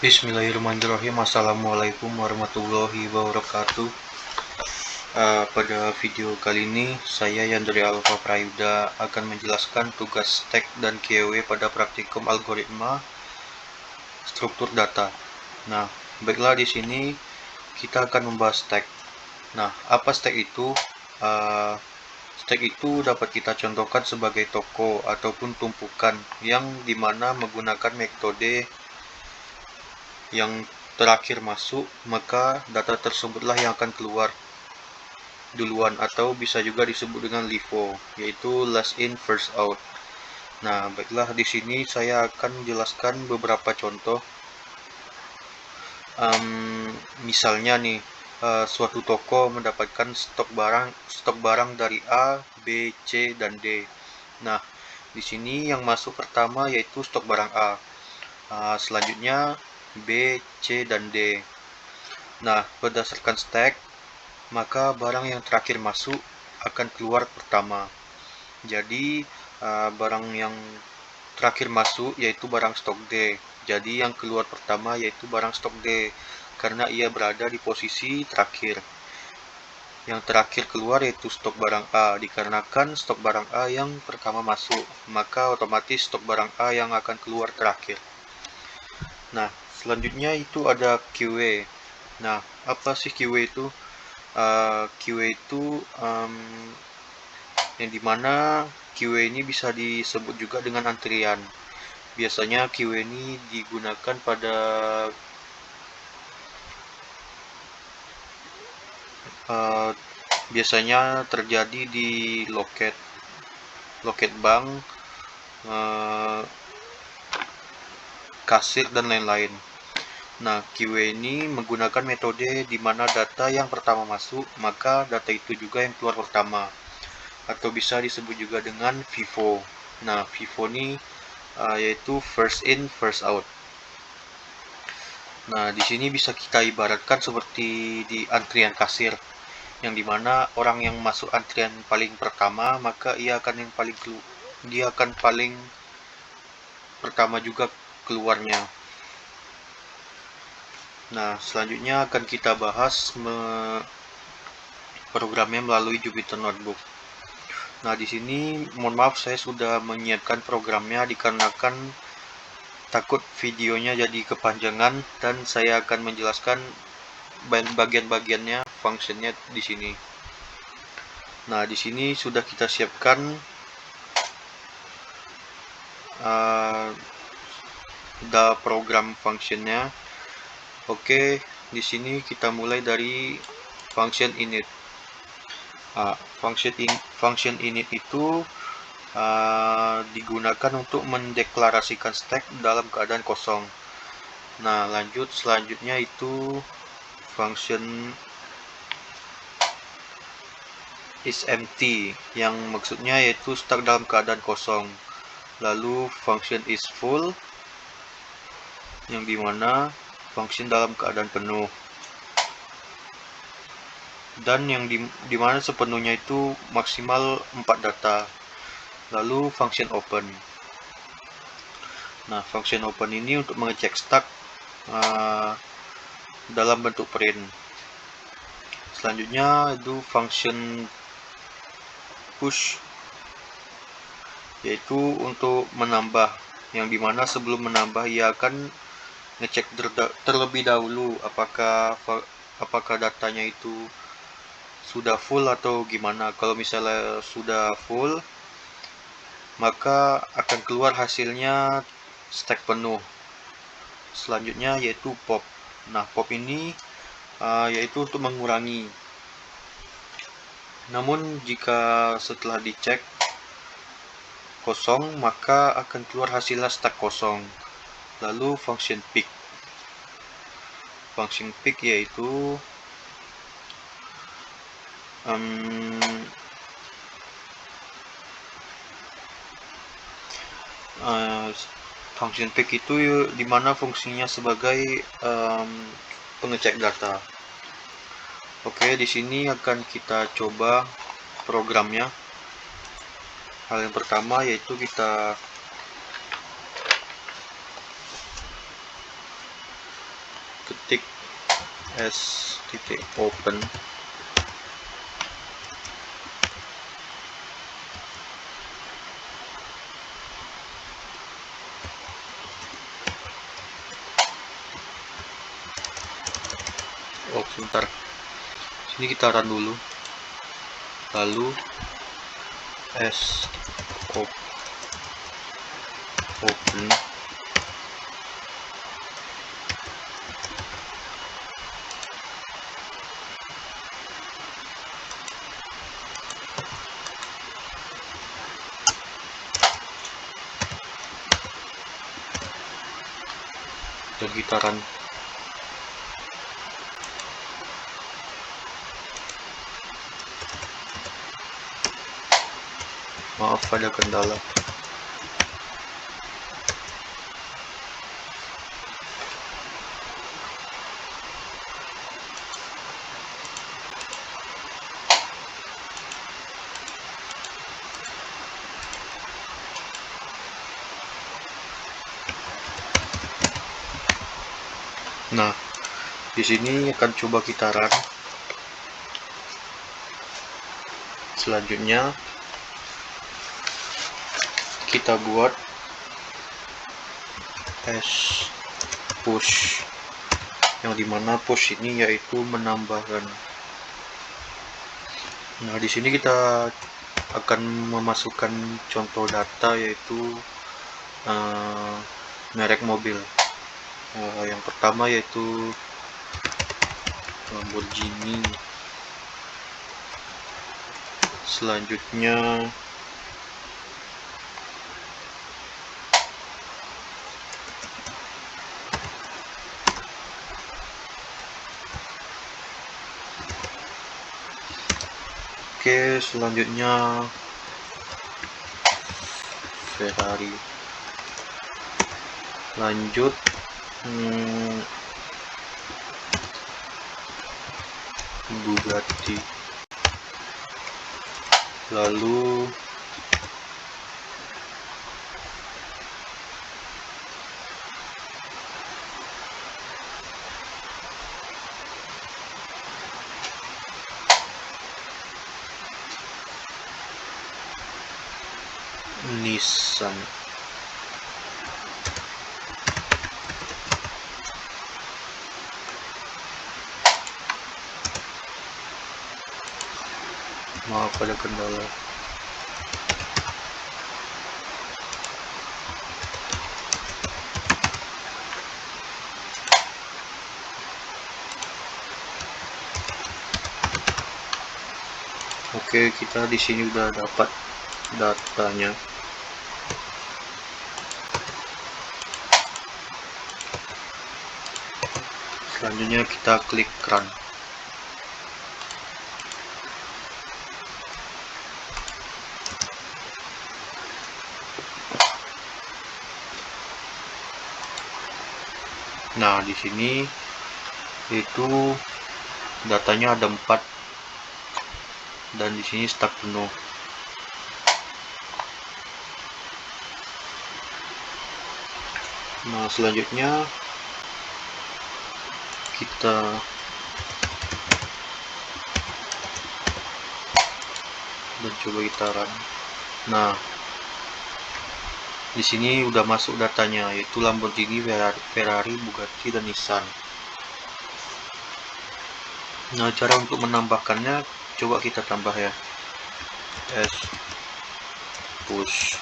Bismillahirrahmanirrahim. Assalamualaikum warahmatullahi wabarakatuh. Pada video kali ini saya Yandri Alfa Prayuda akan menjelaskan tugas stack dan QW pada praktikum algoritma struktur data. Nah, baiklah, di sini kita akan membahas stack. Nah, apa stack itu? Stack itu dapat kita contohkan sebagai toko ataupun tumpukan yang dimana menggunakan metode yang terakhir masuk, maka data tersebutlah yang akan keluar duluan, atau bisa juga disebut dengan LIFO, yaitu last in first out. Nah, baiklah, di sini saya akan menjelaskan beberapa contoh. Misalnya nih, suatu toko mendapatkan stok barang dari A, B, C, dan D. Nah, di sini yang masuk pertama yaitu stok barang A. Selanjutnya B, C, dan D. Nah, berdasarkan stack, maka barang yang terakhir masuk akan keluar pertama. Jadi, barang yang terakhir masuk yaitu barang stok D. Jadi, yang keluar pertama yaitu barang stok D, karena ia berada di posisi terakhir. Yang terakhir keluar yaitu stok barang A, dikarenakan stok barang A yang pertama masuk, maka otomatis stok barang A yang akan keluar terakhir. Nah, selanjutnya itu ada QW. Nah, apa sih QW itu? QW itu yang dimana QW ini bisa disebut juga dengan antrian. Biasanya QW ini digunakan pada biasanya terjadi di loket bank, kasir, dan lain-lain. Nah, QW ini menggunakan metode di mana data yang pertama masuk, maka data itu juga yang keluar pertama, atau bisa disebut juga dengan FIFO. Nah, FIFO ini yaitu first in first out. Nah, di sini bisa kita ibaratkan seperti di antrian kasir, yang dimana orang yang masuk antrian paling pertama, maka dia akan paling pertama juga keluarnya. Nah, selanjutnya akan kita bahas programnya melalui Jupyter Notebook. Nah, di sini mohon maaf, saya sudah menyiapkan programnya dikarenakan takut videonya jadi kepanjangan, dan saya akan menjelaskan bagian-bagiannya, functionnya di sini. Nah, di sini sudah kita siapkan program functionnya. Oke, di sini kita mulai dari function init. Function init itu digunakan untuk mendeklarasikan stack dalam keadaan kosong. Nah, selanjutnya itu function is empty, yang maksudnya yaitu stack dalam keadaan kosong. Lalu function is full, yang dimana function dalam keadaan penuh, dan yang dimana sepenuhnya itu maksimal 4 data. Lalu function open. Nah, function open ini untuk mengecek stack dalam bentuk print. Selanjutnya itu function push, yaitu untuk menambah, yang dimana sebelum menambah ia akan ngecek terlebih dahulu apakah datanya itu sudah full atau gimana. Kalau misalnya sudah full, maka akan keluar hasilnya stack penuh. Selanjutnya yaitu pop. Nah, pop ini yaitu untuk mengurangi. Namun jika setelah dicek kosong, maka akan keluar hasilnya stack kosong. Lalu function pick. Function pick yaitu function pick itu dimana fungsinya sebagai pengecek data. Oke, di sini akan kita coba programnya. Hal yang pertama yaitu kita s.open sebentar, sini kita run dulu, lalu s.open dan kita run. Maaf ada kendala. Nah, di sini akan coba kita run. Selanjutnya kita buat push, yang dimana push ini yaitu menambahkan. Nah, di sini kita akan memasukkan contoh data yaitu merek mobil. Yang pertama yaitu Lamborghini. Selanjutnya selanjutnya Ferrari. Lanjut Bugatti, lalu Nissan. Maaf ada kendala. Oke, kita di sini udah dapat datanya. Selanjutnya kita klik run. Nah, di sini itu datanya ada 4 dan di sini stak penuh. Nah, selanjutnya kita coba kita run. Nah, di sini udah masuk datanya yaitu Lamborghini, Ferrari, Bugatti, dan Nissan. Nah, cara untuk menambahkannya coba kita tambah ya. Push.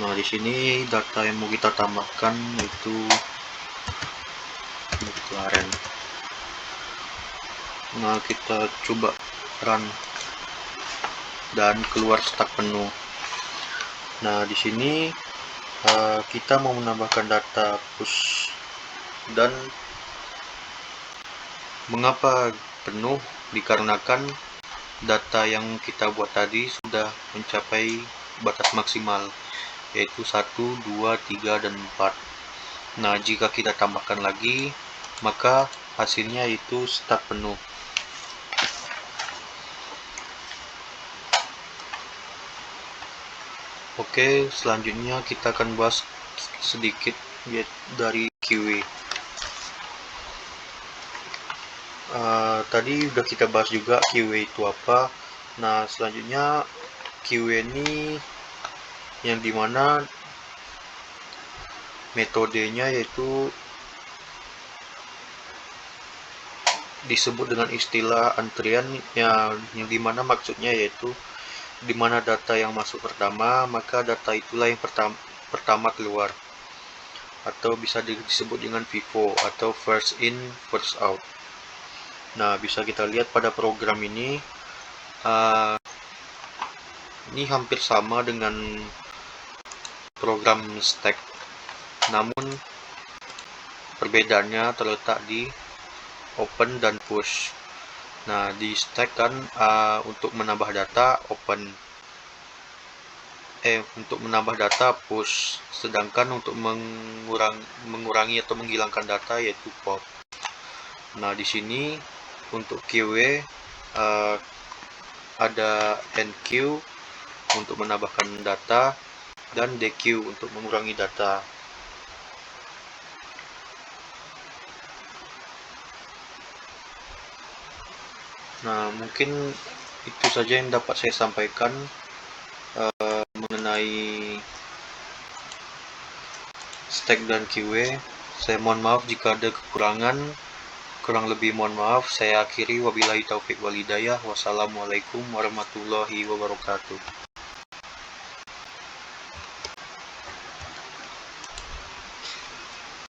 Nah, di sini data yang mau kita tambahkan itu McLaren. Nah, kita coba run dan keluar stak penuh. Nah, di sini kita mau menambahkan data push, dan mengapa penuh? Dikarenakan data yang kita buat tadi sudah mencapai batas maksimal yaitu 1, 2, 3, dan 4. Nah, jika kita tambahkan lagi maka hasilnya itu stak penuh. Oke, selanjutnya kita akan bahas sedikit dari QA. Tadi udah kita bahas juga QA itu apa. Nah, selanjutnya QA ini yang dimana metodenya yaitu disebut dengan istilah antrian, yang dimana maksudnya yaitu dimana data yang masuk pertama, maka data itulah yang pertama keluar, atau bisa disebut dengan FIFO atau first in first out. Nah, bisa kita lihat pada program ini hampir sama dengan program stack, namun perbedaannya terletak di open dan push. Nah, di stack kan untuk menambah data open, untuk menambah data push, sedangkan untuk mengurangi atau menghilangkan data yaitu pop. Nah, di sini untuk QA ada NQ untuk menambahkan data dan DQ untuk mengurangi data. Nah, mungkin itu saja yang dapat saya sampaikan mengenai stack dan QA. Saya mohon maaf jika ada kekurangan. Kurang lebih mohon maaf. Saya akhiri, wabillahi taufik wal hidayah. Wassalamualaikum warahmatullahi wabarakatuh.